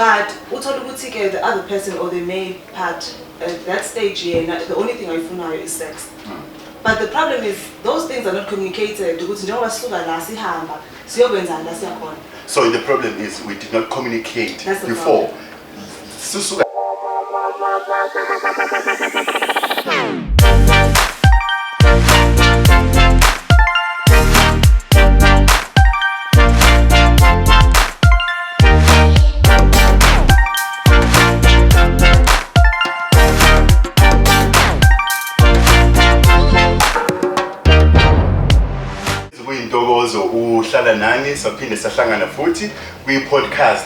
But the other person or the male part at that stage here, the only thing I know is sex. But the problem is those things are not communicated. So the problem is we did not communicate before. We podcast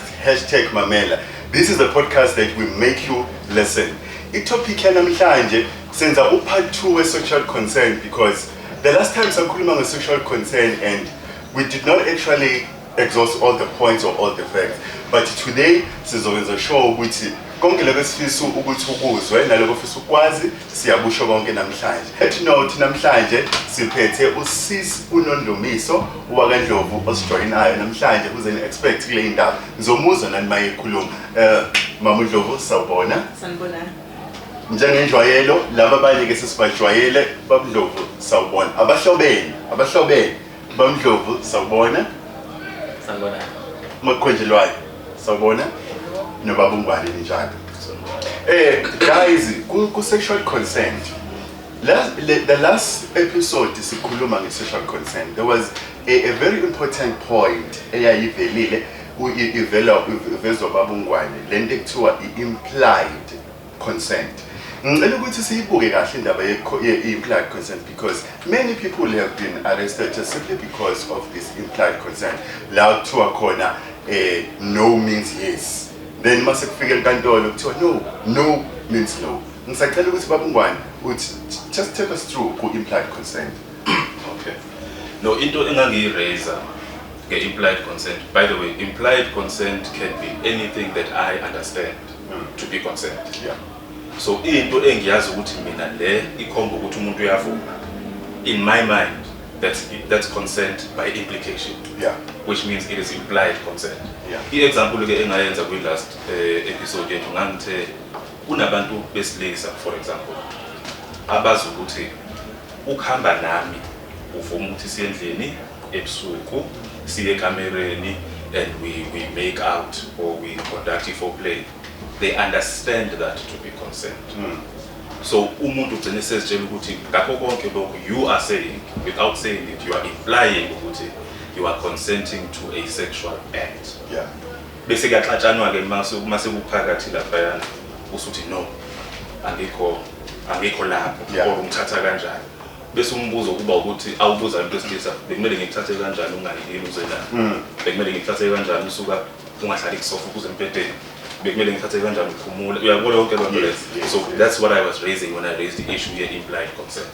#mamela. This is a podcast that will make you listen. Topic namhlanje senza part 2 we social concern, because the last time sakhuluma nge social concern and we did not actually exhaust all the points or all the facts. But today sizokwenza show ukuthi konke lokho sifisa ukuthi ukuzwe naloko ofisa ukwazi siyabusho konke namhlanje. Let's know ukuthi namhlanje siphethe usis uNondomiso uwakandlovu osijoyinayo namhlanje uzeni expect kule indaba. Ngizomuzwa nani mayekhuluma. Mama uNdlovu sawubona. Sanibona. Njengenjwayelo laba abanye ke sesibajwayele babudlovu sawubona. Abahlobene bamdlovu sawubona. Sanibona. Makhonjelwayo sawubona. Nobabungwane njalo. Guys, ku sexual consent. The last episode sikhuluma nge sexual consent. There was a very important point eyayivelile ivezwa babungwane lento ekuthiwa implied consent. Ngicela ukuthi siyibuke kahle indaba ye-implied consent, because many people have been arrested just simply because of this implied consent. La kuthiwa khona no means yes. Then mase kufika enkantolo kuthiwa no means no. Ngisacela ukuthi babungwane uthi just take us through ku implied consent. Okay. No, into engangiyi-raise nge-implied consent. By the way, implied consent can be anything that I understand to be consent. Yeah. So into engiyazi ukuthi mina le ikhomba ukuthi umuntu uyavuma. In my mind, that's consent by implication. Yeah. Which means it is implied consent. Yeah. I-example ke engayenza kwi last episode yethu ngangithe kunabantu besilisa, for example, abazi ukuthi ukuhamba nami uvuma ukuthi siye endlini ebusuku siye ekamereni and we make out or we conduct foreplay. They understand that to be consent. So umuntu ugcine sezitshela ukuthi ngakho konke lokho you are saying, without saying it, you are implying ukuthi you are consenting to a sexual act. Yeah. Bese kuyaxatshanwa ke mase kuphakathi lapha usuthi no angikho lapho or ungithatha kanjani. Bese umbuzo kuba ukuthi awubuza into esilisa bekumele ngikuthathe kanjani ungangiyini uzelana. Bekumele ngikuthathe kanjani usuka ungahlali kusofa ukuze empedeni. Bekumele ngithathe kanjani uphumula. Uyabona yonke lonto leyo. So that's what I was raising when I raised the issue here, implied consent.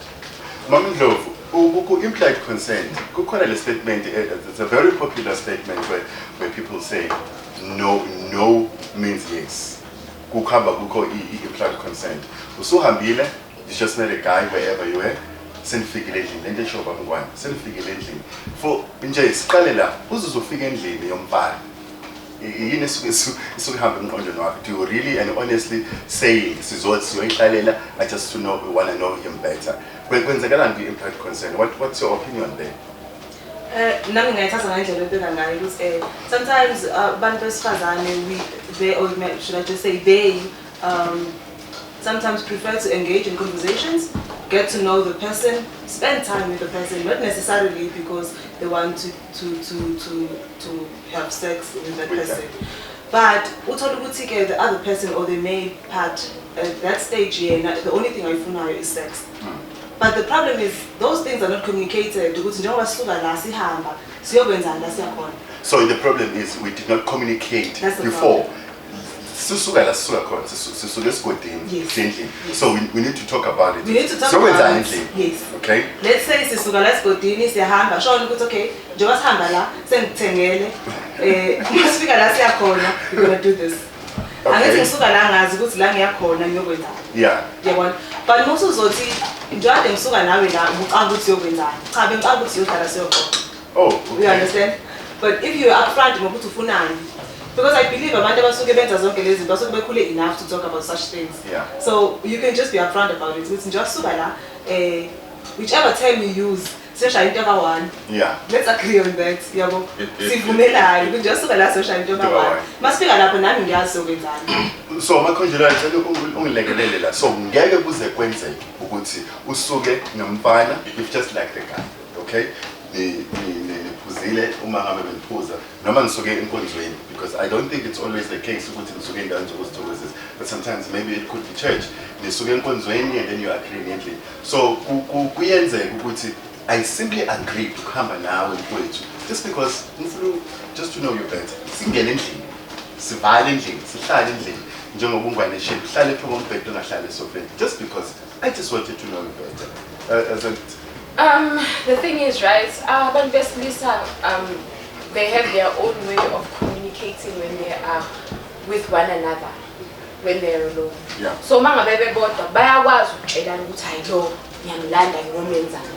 Mama Ndlovu, implied consent, kukhona le statement, it's a very popular statement where people say no means yes. Kukhamba kukho implied consent. Usuhambile, you just met a guy wherever you were, senifikile endlini, lento esho babungwane, senifikile endlini. For nje siqale la, uzofika endlini yomfana. Yini isuke hamba emqondweni wakho? Do you really and honestly say sizoyihlalela I just we want to know him better? Kwenzekalani ku-implied consent? What's your opinion there? Nami ngayithatha ngendlela ebeka ngayo ukuthi sometimes abantu besifazane they sometimes prefer to engage in conversations, get to know the person, spend time with the person, not necessarily because they want to have sex with that person. But the other person or the male part at that stage here, the only thing I know is sex. But the problem is those things are not communicated. So the problem is we did not communicate before. So we need to talk about it. We need to talk about it. Yes. Okay. Let's say sisuka Godini siyahamba shona ukuthi okay njengoba sihamba la sengithengele masifika la siyakhona we're going to do this. Angithi ngisuka la ngazi ukuthi la ngiyakhona ngiyokwenzani. Yeah. Yabona. But musu uzothi njengoba ngisuka nawe la uqala ukuthi uyokwenzani. Cha bengiqala ukuthi uyodlala siyokhona. Oh, okay. You understand? But if you are upfront ngokuthi ufunani Because I believe abantu abasuke benza zonke lezi zinto basuke bekhule enough to talk about such things. Yeah. So you can just be upfront about it. Ukuthi nje asuka la whichever term you use, seshaya into ka-1. Yeah. Let's agree on that. Yabo. Sivumelane nje asuka la seshaya into ka-1. Masifika lapho nami ngiyazi sokwenzani. So makhonjela ngicela ungilekelele la. So ngeke kuze kwenzeke ukuthi usuke nomfana if just like the guy. Okay? Niphuzile uma ngabe beniphuza noma nisuke enkonzweni, because I don't think it's always the case ukuthi nisuke endaweni zokuzithokozisa, but sometimes maybe it could be church. Nisuke enkonzweni and then you agree immediately. So kuyenzeka ukuthi I simply agree to kuhamba nawe mfowethu just because ngifuna just to know you better. Singene endlini, sivale endlini, sihlale endlini njengoba ungwane shape, hlale phezu kombhede ungahlale esofeni, just because I just wanted to know you better. The thing is, right, abantu besilisa they have their own way of communicating when they are with one another, when they are alone. Yeah. So mangabe bebodwa bayakwazi ukutshelana ukuthi hayi lo ngiyamlanda ngomenzana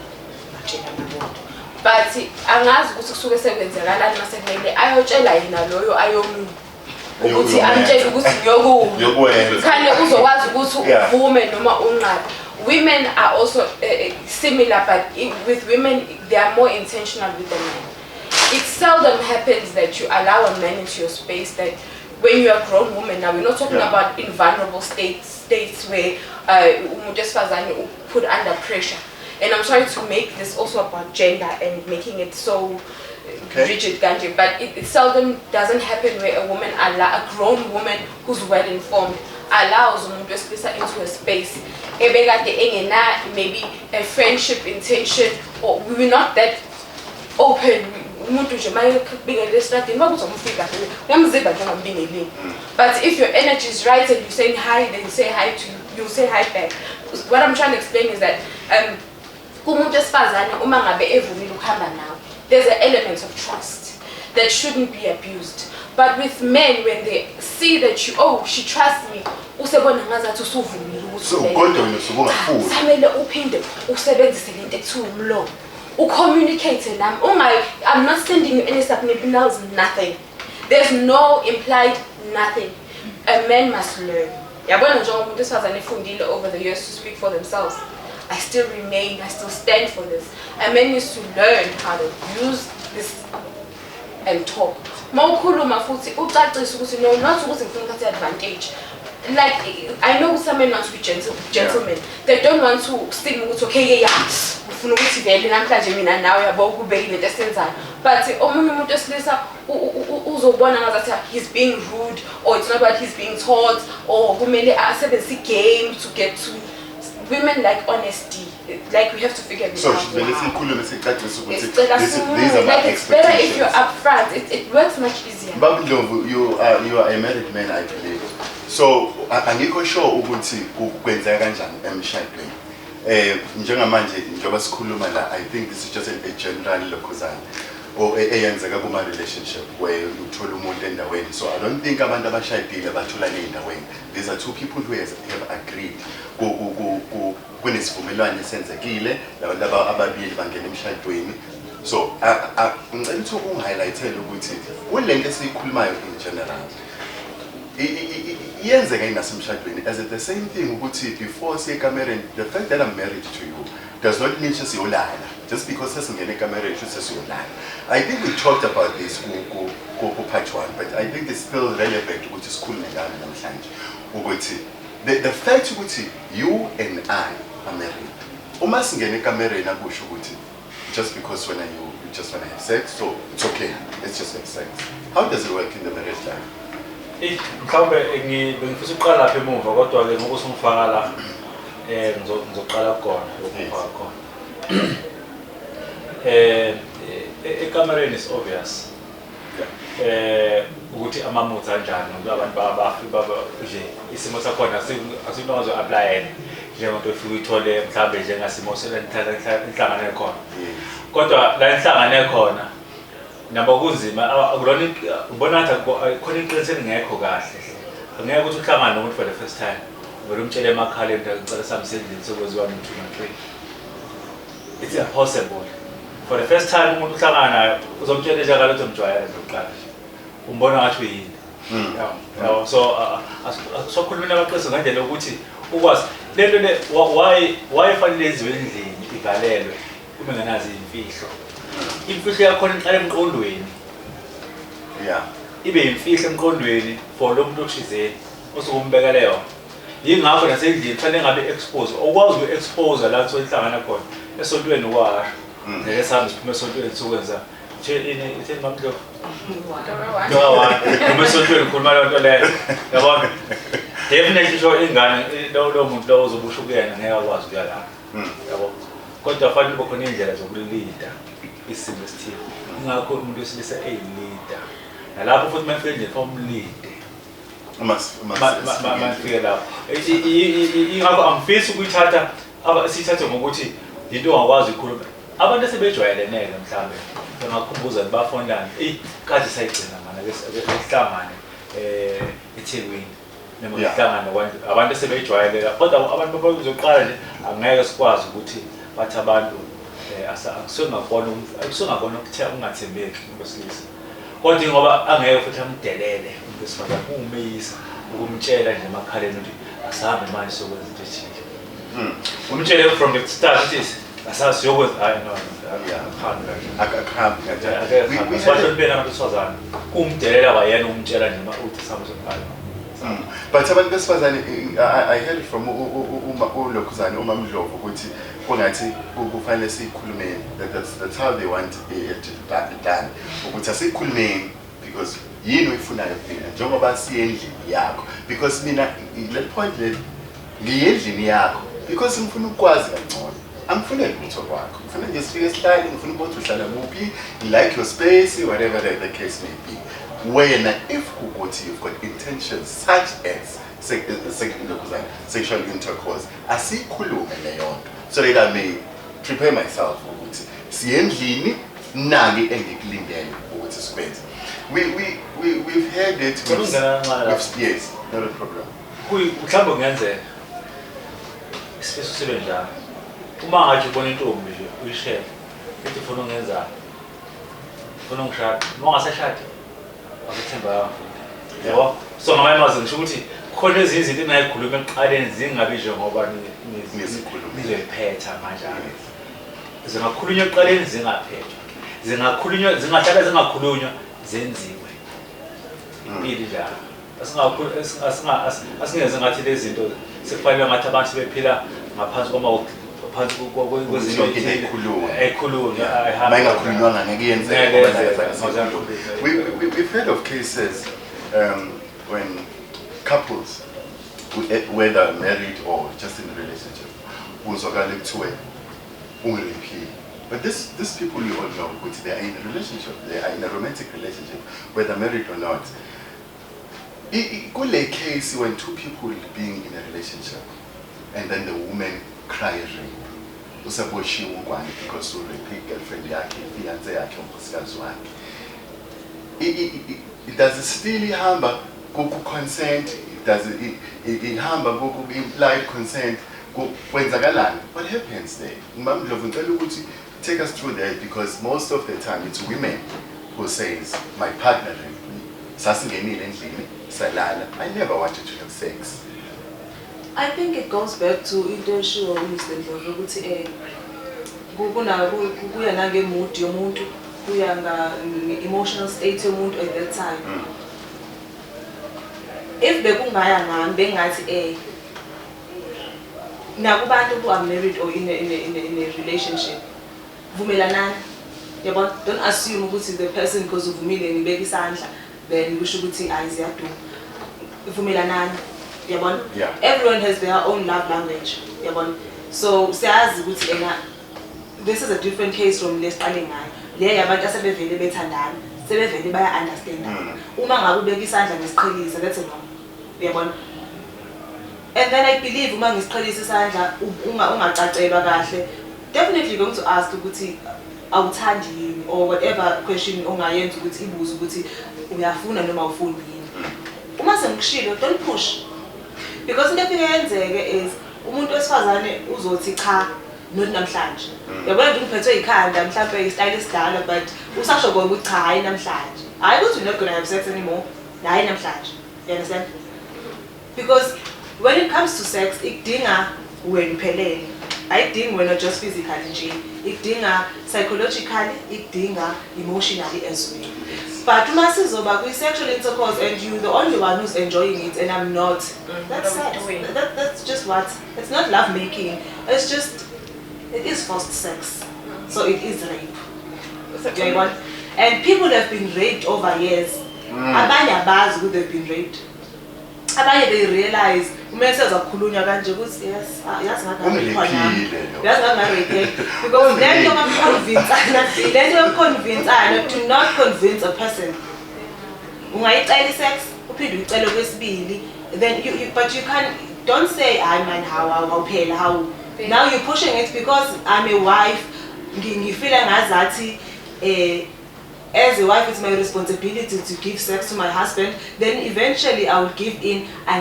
batshelana bodwa. But angazi ukuthi kusuke sekwenzekalani mase kumele ayotshela yena loyo ayomuntu ukuthi amtshele ukuthi ngiyokwenza. Khane uzokwazi ukuthi uvume noma unqabe. Women are also similar, but with women, they are more intentional with the men. It seldom happens that you allow a man into your space that when you are a grown woman, now we're not talking about invulnerable states where just put under pressure. And I'm trying to make this also about gender and making it so rigid, Ganji, but it seldom doesn't happen where a woman, a grown woman who's well informed, allows umuntu wesilisa into a space ebekade engena maybe a friendship intention, or we were not that open. Umuntu nje mayekubingele estradini bakuzomfika uyamziba njengombingeleni. But if your energy is right and you're saying hi, then you say hi to you say hi back. What I'm trying to explain is that kumuntu esifazane uma ngabe evumile ukuhamba nawe, there's an element of trust that shouldn't be abused. But with men, when they see that you, oh, she trusts me, usebona ngazathi usuvumile ukuthi so kodwa wena usubungafuthi samele uphinde usebenzise lento ethu umlomo ucommunicate nami I'm not sending you any subliminals, nothing. There's no implied nothing. A man must learn. Yabona njengoba umuntu esifazane efundile over the years to speak for themselves. I still stand for this. A man needs to learn how to use this and talk. Mawukhuluma futhi ucacise ukuthi no, not ukuthi ngifuna ukuthatha advantage. Like I know some men want to be gentlemen. They don't want to stick ukuthi okay yeah ufuna ukuthi vele namhlanje mina nawe yabo kubeka into esenzayo. But omunye umuntu esilisa uzobona ngazathi he's being rude, or it's not what he's being taught, or kumele asebenzise game to get to. Women like honesty. Like we have to figure this out. So these are my expectations. It's better if you're upfront. It works much easier. Babindlovu, you are a married man, I believe. So angikho sure ukuthi kwenzeka kanjani emshadweni. Njengamanje njengoba sikhuluma la, I think this is just a general lokhuzana or eyenzeka kuma relationship where uthola umuntu endaweni. So I don't think abantu abashadile batholane endaweni. These are two people who have agreed kunesivumelwano esenzekile labantu ababili bangena emshadweni. So ngicela ukuthi ungihighlightele ukuthi kulento esikhulumayo in general iyenzeka inasemshadweni. As it the same thing ukuthi before siye kamereni, the fact that I'm married to you does not mean sesiyolala. Just because sesingene kamereni sesiyolala. I think we talked about this ku part 1, but I think it's still relevant ukuthi sikhulume ngalo namhlanje ukuthi the fact ukuthi you and I are married. Uma singene kamereni akusho ukuthi just because when you just want to have sex, so it's okay, let's just have sex. How does it work in the marriage life? Mhlawumbe ngifisa uqala lapha emuva kodwa ke ngoku singifaka la ngizoqala khona lokufaka khona. Ekamereni is obvious. Ukuthi amamutha kanjani abantu baba nje isimo sakhona asinokwazi apply njengomuntu ofika uyithole mhlawumbe njengasimo selenhlangane khona. Kodwa la inhlangane khona nabo kunzima akulona ubona ngathi khona iqiniso engekho kahle. Angeke ukuthi uhlangane nomuntu for the first time ngoba umtshele emakhaleni ngicela samsendini sokwenziwa no 2 no 3. It's impossible. For the first time umuntu uhlangana naye uzomtshela njalo ukuthi umjwayele ndoqala. Umbona ngathi uyini. yabo so sokhuluma namaqiniso ngendlela ukuthi ukwazi lento le why fanele yenziwe endlini ivalelwe uma ngenazi imfihlo imfihlo yakhona iqala emqondweni ibe imfihlo emqondweni for lo muntu othizeni osukumbeka leyo yingakho nasendlini fanele ngabe expose okwazi uku-expose la sohlangana khona esontweni washo ngeke sahambe siphume esontweni sokwenza itheni mamdlo uma esontweni khuluma leyo nto leyo yabona definitely sho ingane lo muntu lo ozobusha kuyena ngeke akwazi ukuya lapha yabo kodwa fanele kube khona indlela zokulida isimo esithile ingakho umuntu wesilisa eyilida nalapho futhi manje endlini famulide mafike lapho ingakho angifisi ukuyithatha sithathe ngokuthi into ongakwazi ukukhuluma abantu asebejwayelene mhlambe bengakhumbuza bafondana kade sayigcina mana ke eThekwini noma ihlangano abantu asebejwayele kodwa abantu bazoqala nje angeke sikwazi ukuthi bathi abantu akusengabona ukuthe ungathembeki ngosilisa kodwa ngoba angeke futhi amdelele umuntu esifazane umeyisa ukumtshela nje emakhaleni ukuthi asahambe manje sokwenza into ethile umtshele from the start ukuthi asasiyokwenza hayi no kumdelela wayena umtshela nje uthi sahambe sokubhala but abantu besifazane I heard from ulokhuzane uMamdlovu ukuthi kungathi kufanele sikhulumeni that's how they want it done ukuthi asikhulumeni because yini uyifunayo kuphela njengoba siyendlini yakho because mina le point le ngiyendlini yakho because ngifuna ukwazi kangcono angifuni ukuthi kwakho ngifuna nje sifike esihlali ngifuna ukuthi uhlala kuphi like your space whatever the case may be wena if ukuthi you've got intentions such as sexual intercourse asikhulume leyo nto so that I may prepare myself ukuthi siyendlini naki engikulindele ukuthi sikwenze we've heard it with yes not a problem mhlawumbe kungenzeka isifiso sibe njalo uma ngathi ubona intombi nje uyishela ethi ufuna ukungenzana ufuna ungishada uma ungasashadi akuthemba yabo so ngamanye amazwi ngisho ukuthi khona ezinye izinto engayikhuluma ekuqaleni zingabi njengoba nizoyiphetha kanjani zingakhulunywa ekuqaleni zingaphethwa zingakhulunywa zingahlala zingakhulunywa zenziwe impilo njalo asingeze ngathi lezi zinto sekufanele ngathi abantu sebephila ngaphansi phansi kwezinto ekhulunywa mayingakhulunywanga ngeke yenzeke. We've heard of cases when couples, whether married or just in a relationship, uzwakala kuthiwe ungiriphile. But these people you all know, which they are in a relationship, they are in a romantic relationship, whether married or not. Kule case when two people being in a relationship and then the woman cries rape. Usaboshiwe ungwane because urape girlfriend yakhe, fiance yakhe, unkosikazi wakhe. Does it still ihamba kuku consent? Does it ihamba kuku implied consent? Kwenzakalani? What happens there? Mamdlovu ngicela ukuthi take us through that because most of the time it's women who says my partner raped me. Sasingenile endlini salala. I never wanted to have sex. I think it goes back to into eshiwo Mr. Ndlovu ukuthi kuya nange mood yomuntu kuya nga emotional state yomuntu at that time. If bekungaya ngami bengathi nakubantu who are married or in a relationship vumelanani yabona, don't assume ukuthi the person because uvumile ngibeka isandla then kusho ukuthi ayiziyadu vumelanani yabona. Everyone has their own love language yabona, so siyazi ukuthi this is a different case from lesiqale ngayo le yabantu asebevele bethandana sebevele baya understand uma ngabe ubeka isandla ngesiqhelisa that's no yabona. And then I believe uma ngisiqhelisa isandla ungacacelwa kahle definitely going to ask ukuthi awuthandi yini or whatever question ongayenza ukuthi ibuze ukuthi uyafuna noma ufuni yini. Uma semkushilo don't push because into efike yenzeke is umuntu wesifazane uzothi cha not namhlanje yabona nje uphethwe ikhanda mhlawumbe istyle esidala but usasho konke ukuthi cha hayi namhlanje hayi ukuthi we're not going to have sex anymore hayi namhlanje. You understand? Because when it comes to sex, ikudinga wena uphelele. Ayidingi wena just physically nje. Ikudinga psychologically, ikudinga emotionally as well. But uma sizoba kwi-sexual intercourse and you're the only one who's enjoying it and I'm not, that's sex. That's just what, it's not love making. It's just, it is forced sex. So it is rape. And people have been raped over years. Abanye abazi ukuthi they've been raped. Abanye they realize umese zakhulunywa kanje ukuthi yes yazi ngarape because then you're convinced to not convince a person. Ungayicela sex uphinde uyicela kwesibili then you but you can't, don't say I man how phela how now you're pushing it because I'm a wife ngifeel ngazathi as a wife, it's my responsibility to give sex to my husband. Then eventually I will give in. I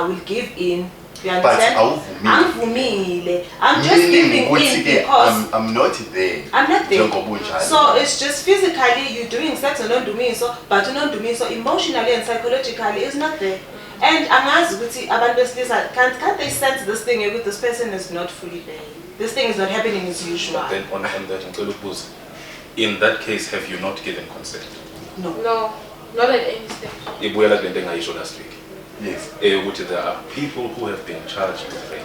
will give in. You understand? I'm just giving in because I'm not there. I'm not there. So it's just physically you're doing sex and not doing so, but you're not doing so emotionally and psychologically it's not there. And I'm asking, can't they sense this thing with this person is not fully there? This thing is not happening as usual. But then on that, in that case, have you not given consent? No, not at any stage. Last week. Yes. There are people who have been charged with rape,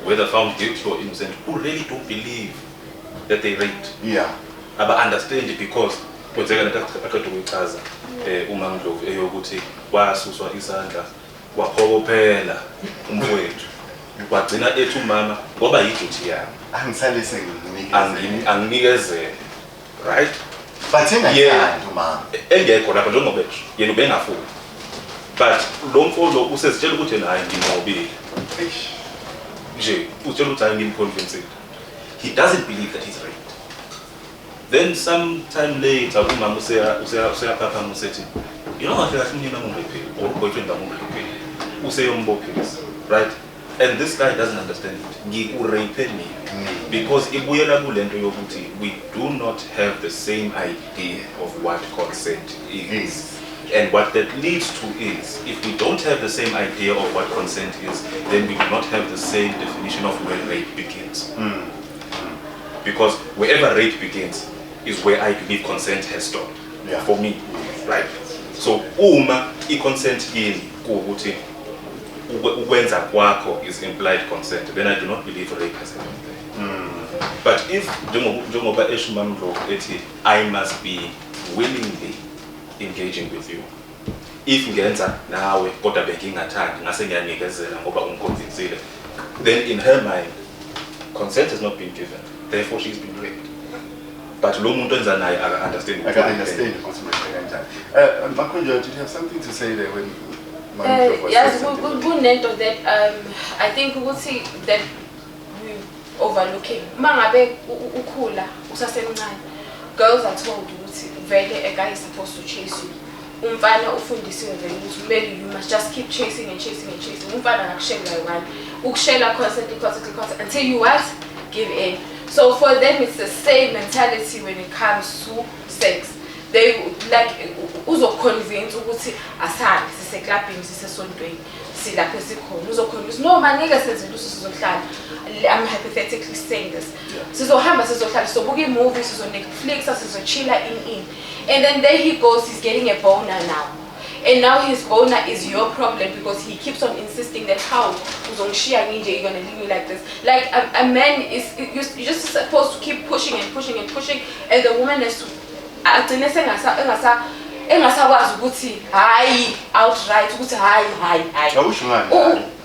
whether found guilty or innocent, who really don't believe that they raped. Yeah. But understand it because wagcina ethi umama ngoba yiduty yami anginikezele right but engathandi umama engekho lapha njengoba yena ubengafuni but lo mfolo usezitshela ukuthi naye ngimobile nje utshela ukuthi hayi ngimconvinced he doesn't believe that he's raped. Then sometime later umama useyaphapha usethi you know what kahle mina ngumrape or boyfriend ngumrape useyombophisa right. And this guy doesn't understand it. Because we do not have the same idea of what consent is. And what that leads to is, if we don't have the same idea of what consent is, then we do not have the same definition of where rape begins. Because wherever rape begins is where I believe consent has stopped. Yeah. For me, right? So, uma consent in kuhuti ukwenza kwakho is implied consent, then I do not believe rape has happened there. But if njengoba eshumamlo ethi I must be willingly engaging with you, if ngenza nawe kodwa bengingathandi ngase ngiyanikezela ngoba ungiconvincile, then in her mind consent has not been given, therefore she's been raped. But lo muntu enza naye I understand ukuthi manje kanjani. Makhonjwa, do you have something to say there when yes, kunento that I think ukuthi that we overlooking. Mangabe ukhula usasemncane, girls are told ukuthi vele a guy is supposed to chase you. Umfana ufundisiwe vele ukuthi you must just keep chasing and chasing and chasing. Umfana akakushela yona. Ukushela constantly until you what? Give in. So for them it's the same mentality when it comes to sex. They like uzoconvince ukuthi asani siseclubini sisesontweni silapho sikhona uzoconvince no manike senzele usizohlala. I'm hypothetically saying this. Sizohamba sizohlala sizobuka imovies sizo-Netflix sizochilla in and then there he goes, he's getting a boner now. And now his boner is your problem because he keeps on insisting that how you're gonna leave me like this. Like a man is you're just supposed to keep pushing and pushing and pushing, and the woman has to engasakwazi ukuthi hayi outright ukuthi hayi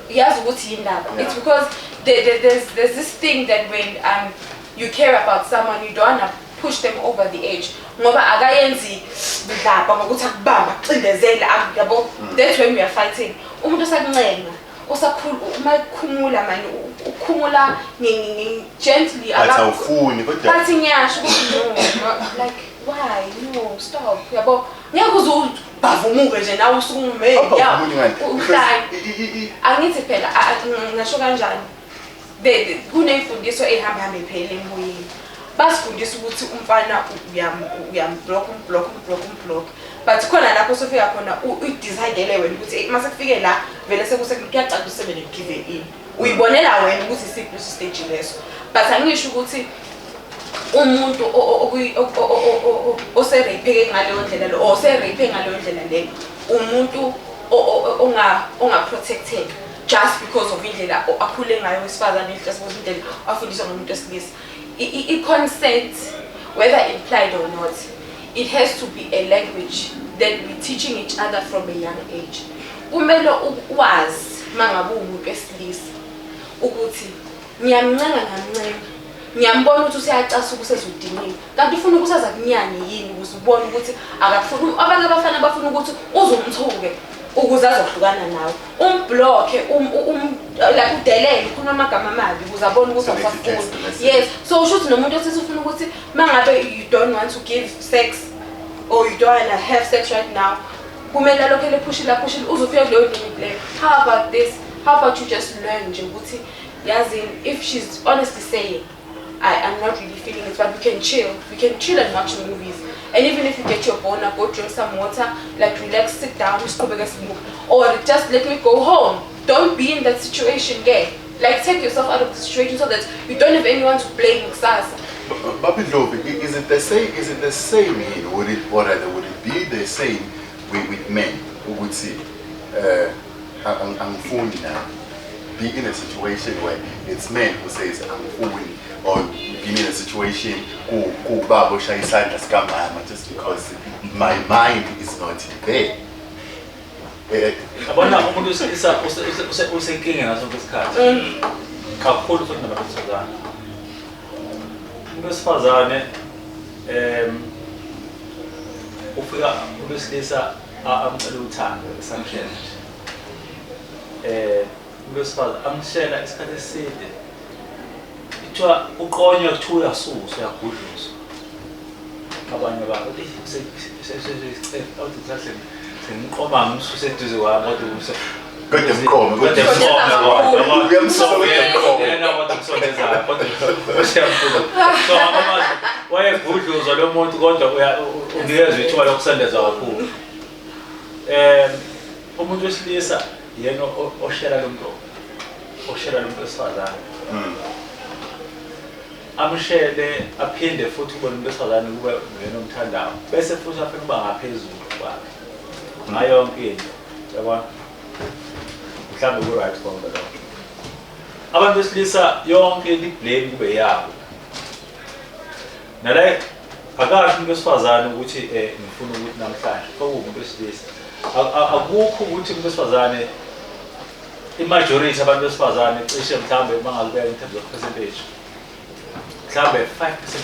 yazi ukuthi yindaba. It's because there's this thing that when you care about someone you don't want to push them over the edge ngoba akayenzi bidlapha ngokuthi akubamba cindezela yabo. That's when we are fighting. Umuntu osakuncenga umakhumula manje ukhumula gently awufuni kodwa bathi ngiyasho ukuthi no like why no stop yabo ngiyakuzubhavumuke nje nawe usukume ya angithi phela ngasho kanjani kunemfundiso ehamba phela emoyeni basifundisa ukuthi umfana uyamblock but khona lapho sofika khona udecide wena ukuthi mase kufike la vele kuyacaca usebele give in uyibonela wena ukuthi isiphi stage leso but angisho ukuthi umuntu oserape ngaleyo ndlela lo oserape ngaleyo ndlela leyo umuntu onga protected just because of indlela akhule ngayo wesifazane indlela afundiswa ngomuntu wesilisa i-consent whether implied or not it has to be a language that we're teaching each other from a young age kumele ukwazi mangabe umuntu wesilisa ukuthi ngiyamncenga ngamncenga ngiyambona ukuthi usiyacasa ukusezudinini kanti ufuna ukusaza kunyanye yini ukuze ubone ukuthi akafuni abantu abafana bafuna ukuthi uzomthuke ukuze azohlukana nawe umblock like udelele khona amagama amabi ukuze abone ukuthi awufuni yes so ushuthi nomuntu othi ufuna ukuthi mangabe you don't want to give sex or you don't want to have sex right now kumele lokho pushila uzofika kuleyo limit leyo how about this how about you just learn nje ukuthi yazi if she's honestly saying I'm not really feeling it, but we can chill and watch movies. And even if you get your boner, go drink some water, like relax, sit down, or just let me go home. Don't be in that situation again. Like take yourself out of the situation so that you don't have anyone to blame. But is it the same? Is it the same? Would it be the same with men who would say, "I'm fooling now"? Be in a situation where it's men who says, "I'm fooling." Or being in a situation just because my mind is not there. Abona umuntu usenkinga ngaso ngesikhathi. Kakhulu futhi nabantu besifazane. Umuntu wesifazane ufika umuntu wesilisa amcela uthando esamshela. Umuntu wesifazane amshela isikhathi eside. Kuthiwa uqonywe kuthiwa uyasuswa uyagudluzwa abanye abantu sengiqoma ngimsuse eduze kwami kodwa mqomo wayegudluzwa lo muntu kodwa unikezwe ithuba lokusendeza kakhulu umuntu wesilisa yena oshela lo muntu wesifazane amshele aphinde futhi ubone umuntu wesifazane kube wena omthandayo bese futhi afike kuba ngaphezulu kwakhe ngayo yonke into yabona mhlawumbe ku right for the Lord abantu besilisa yonke i-blame kube yabo nala akasho umuntu wesifazane ukuthi ngifuna ukuthi namhlanje umuntu wesilisa akukho ukuthi umuntu wesifazane i-majority abantu besifazane cishe mhlawumbe mangakubeka in terms of percentage mhlawumbe 5%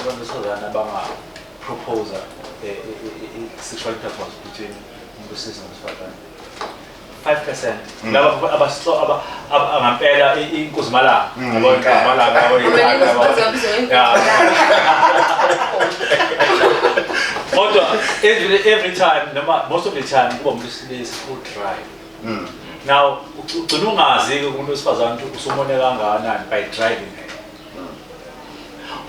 abantu besifazane abanga-proposa sexual intercourse between umuntu wesilisa nosifazane 5%. Laba ngampela inkuzimalanga. Kodwa every time most of the time kuba umuntu wesilisa who drive. Now ugcina ungazi-ke umuntu wesifazane ukuthi usumone kangakanani by driving.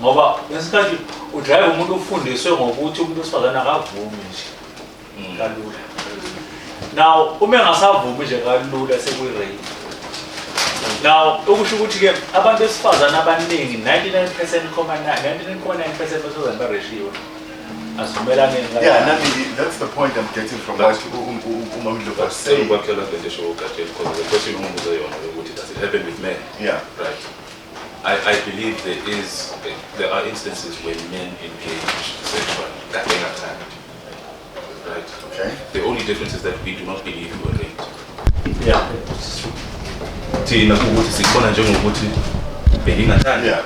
Ngoba ngesikhathi udrive umuntu ufundiswe ngokuthi umuntu wesifazane akavumi nje kalula. Now uma engasavumi nje kalula sekuyi-rape. Now okusho ukuthi-ke abantu besifazane abaningi 99.9% besifazane bareshiwe. Yeah, that's the point I'm getting from what Umamlu was saying. Because the question does it happen with men? Yeah. Right. I believe there are instances where men engage sexually that they are tired. Right. Okay. The only difference is that we do not believe we were raped. Yeah. Thina ukuthi sikubona njengokuthi bengingathanda. Yeah.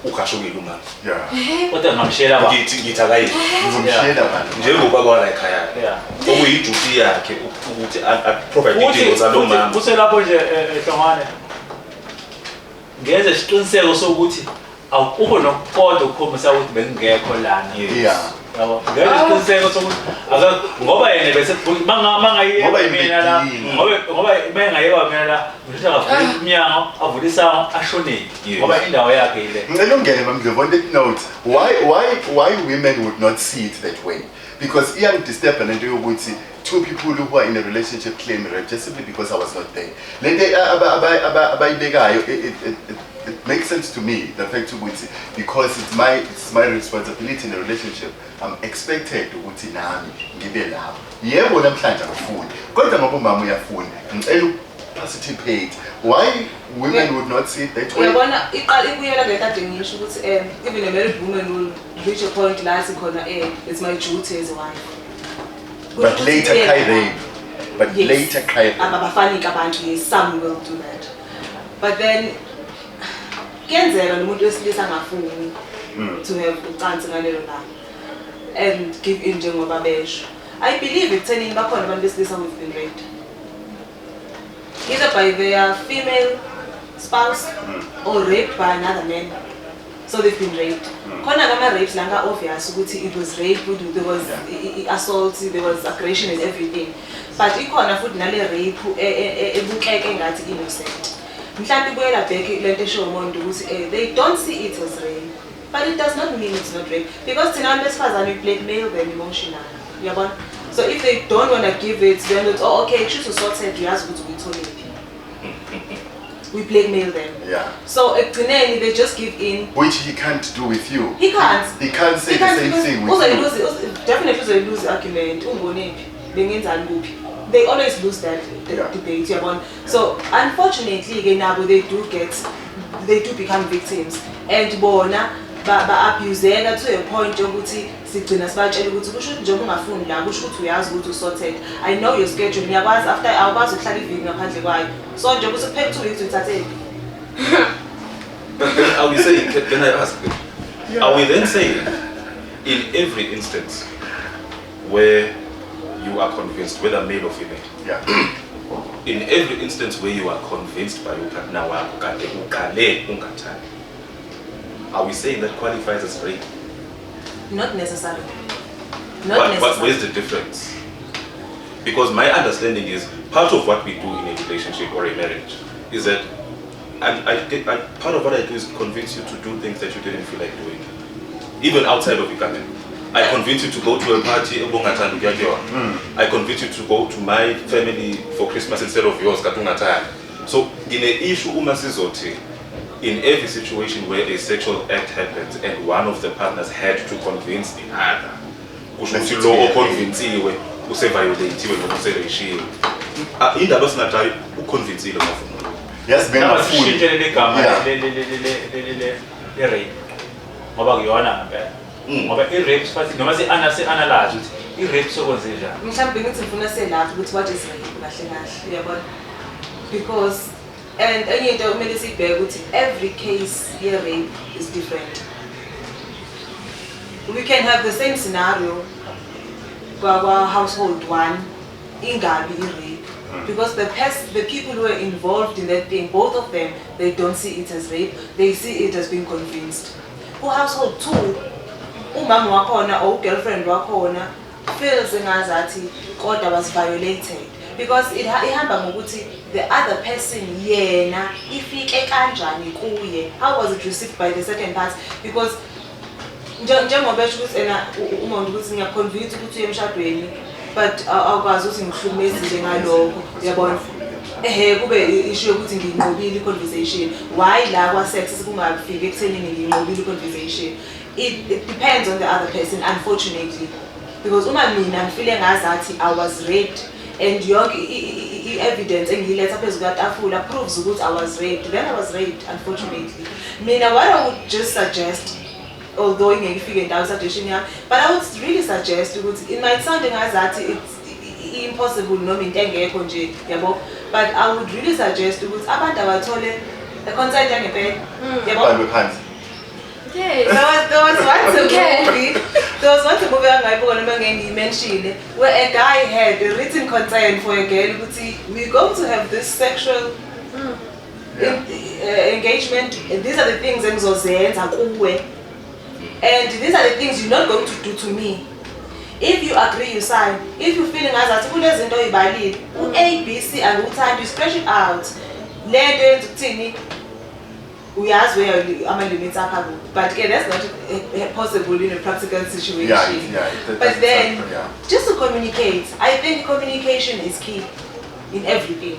Ukashokile umama. Yeah. Kodwa ngamshela ba. Ngithi akayini. Ngizomshela manje. Njengoba kwala ekhaya. Yeah. Okuyiduty yakhe ukuthi provide impilo zalo mama. Kuselapho nje ehlongane. Ngenze isiqiniseko sokuthi awukho nokuqonda ukukhombisa ukuthi bengingekho lana. Yeah. yabo ngeke isiqiniseko sokuthi ngoba yena bese Ngoba mina la ngoba mengayewa mina la ngisho ngavula iminyango avula isango ashonile ngoba indawo yakhe ile ngicela ungene mamdlovu on that note why women would not see it that way, because iyangidisturb lento yokuthi two people who are in a relationship claim rape just simply because I was not there. Lento abayibekayo it makes sense to me, the fact ukuthi because it's my responsibility in a relationship, I'm expected ukuthi nami ngibe lapho. Yebo namhlanje angifuni kodwa ngoba umama uyafuna ngicela participate. Why women would not see it that way? Uyabona iqala ikuyela ngekade ngisho ukuthi even a married woman will reach a point la sikhona it's my duty as a wife. But later cry rape. But Yes. later cry rape. Abafani abantu, yes, some will do that. But then kuyenzeka nomuntu wesilisa angafuni to have ucansi ngalelo langa and give in njengoba besho. I believe ekuthenini bakhona abantu besilisa who've been raped, either by their female spouse or raped by another man. So they've been raped. Khona kama rapes langa obvious ukuthi it was rape, there was assault, there was aggression and everything. But ikhona futhi nale rape ebukeke ngathi innocent. Mhlawumbe ibuyela back lento esho umuntu ukuthi they don't see it as rape. But it does not mean it's not rape, because thina abantu besifazane we blackmail them emotionally. Yabona? So if they don't want to give it, then it's okay, choose to sort it, uyazi ukuthi uyitholile. We blackmail them. Yeah. So ekugcineni they just give in. Which he can't do with you. He can't. He can't say the same thing with you. Definitely lose the argument. They always lose that debate. So unfortunately, they do become victims. And bona ba abuseka to a point yokuthi sigcina sibatshela ukuthi kusho ukuthi njengoba ungafuni la kusho ukuthi uyazi ukuthi usorted. I know your schedule. Ngiyakwazi after awukwazi ukuhlala iviki ngaphandle kwayo. So nje ukuthi kuphela 2 weeks uthathe. But then are we saying, can I ask, are we then saying in every instance where you are convinced, whether male or female, Yeah. in every instance where you are convinced by your partner, are we saying that qualifies as rape? Not necessarily. Not necessarily. Where's the difference? Because my understanding is part of what we do in a relationship or a marriage is that part of what I do is convince you to do things that you didn't feel like doing, even outside of Uganda. I convince you to go to a party, I convince you to go to my family for Christmas instead of yours. So in a issue, in every situation where a sexual act happens and one of the partners had to convince the other, Yes, men are fool. Ngoba kuyona ngempela ngoba i-rape sifathi noma si-analyze ukuthi i-rape sokwenze njani. Mhlawumbe ngithi ngifuna selapho ukuthi what is rape kahle kahle, uyabona? Because and enye into kumele sibheke ukuthi every case ye-rape is different. We can have the same scenario kwa household one ingabi i-rape, because the people who are involved in that thing, both of them, they don't see it as rape, they see it as being convinced. Who household two, umama wakhona or girlfriend wakhona feels ngazathi kodwa was violated, because ihamba ngokuthi the other person yena ifike kanjani kuye, how was it received by the second part, because njengoba esho ukuthi ena umuntu ukuthi ngiyaconvince ukuthi uye emshadweni but awukwazi ukuthi ngihlukumezile ngalokho, uyabona? Kube issue ukuthi nginqobile i-conversation. Why la kwa-sex kungafiki ekuthenini nginqobile i-conversation? It depends on the other person, unfortunately. Because uma mina ngifile ngazathi I was raped and yonke i-evidence engiyiletha phezu kwetafula proves ukuthi I was raped, then I was raped, unfortunately. Mina what I would just suggest, although ingekifike ndawo suggestion yami, but I would really suggest ukuthi it might sound ngazathi it's impossible noma into engekho nje, yabo, but I would really suggest ukuthi abantu abathole the consent yangempela, yabo. Yes. There was once a movie angayibona noma ngiyimentionile where a guy had a written consent for a girl ukuthi we're going to have this sexual engagement, and these are the things engizozenza kuwe, and these are the things you're not going to do to me. If you agree, you sign. If you feeling as a kunezinto oyibalile, u-A, B, C akuthandi, you scratch it out. Le nto yenza ukuthini? Uyazi where ama-limits akho. But again, that's not possible in a practical situation. But then, just to communicate, I think communication is key in everything.